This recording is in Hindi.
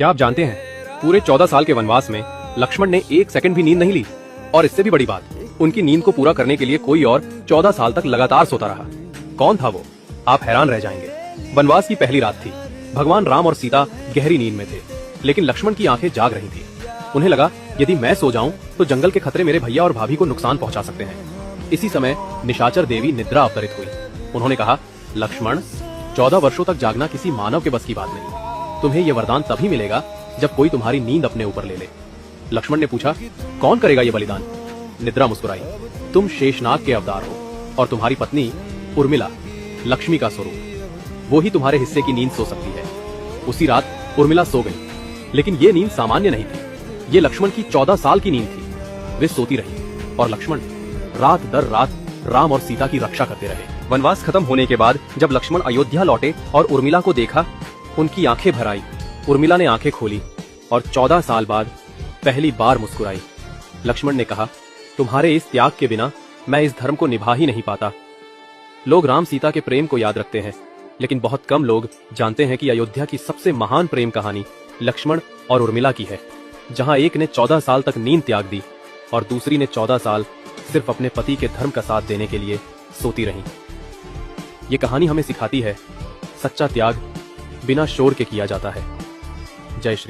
क्या आप जानते हैं, पूरे 14 साल के वनवास में लक्ष्मण ने एक सेकंड भी नींद नहीं ली। और इससे भी बड़ी बात, उनकी नींद को पूरा करने के लिए कोई और 14 साल तक लगातार सोता रहा। कौन था वो? आप हैरान रह जाएंगे। वनवास की पहली रात थी। भगवान राम और सीता गहरी नींद में थे, लेकिन लक्ष्मण की आंखें जाग रही थी। उन्हें लगा, यदि मैं सो जाऊं तो जंगल के खतरे मेरे भैया और भाभी को नुकसान पहुंचा सकते हैं। इसी समय निशाचर देवी निद्रा अवतरित हुई। उन्होंने कहा, लक्ष्मण, 14 वर्षों तक जागना किसी मानव के बस की बात नहीं। तुम्हें यह वरदान तभी मिलेगा जब कोई तुम्हारी नींद अपने ऊपर ले ले। लक्ष्मण ने पूछा, कौन करेगा ये बलिदान? निद्रा मुस्कुराई, तुम शेषनाग के अवतार हो और तुम्हारी पत्नी उर्मिला लक्ष्मी का स्वरूप, वो ही तुम्हारे हिस्से की नींद सो सकती है। उसी रात उर्मिला सो गई, लेकिन ये नींद सामान्य नहीं थी। ये लक्ष्मण की 14 साल की नींद थी। वे सोती रही और लक्ष्मण रात दर रात राम और सीता की रक्षा करते रहे। वनवास खत्म होने के बाद जब लक्ष्मण अयोध्या लौटे और उर्मिला को देखा, उनकी आंखें भर आई। उर्मिला ने आंखें खोली और 14 साल बाद पहली बार मुस्कुराई। लक्ष्मण ने कहा, तुम्हारे इस त्याग के बिना मैं इस धर्म को निभा ही नहीं पाता। लोग राम सीता के प्रेम को याद रखते हैं, लेकिन बहुत कम लोग जानते हैं कि अयोध्या की सबसे महान प्रेम कहानी लक्ष्मण और उर्मिला की है, जहां एक ने 14 साल तक नींद त्याग दी और दूसरी ने 14 साल सिर्फ अपने पति के धर्म का साथ देने के लिए सोती रही। ये कहानी हमें सिखाती है, सच्चा त्याग बिना शोर के किया जाता है। जय श्री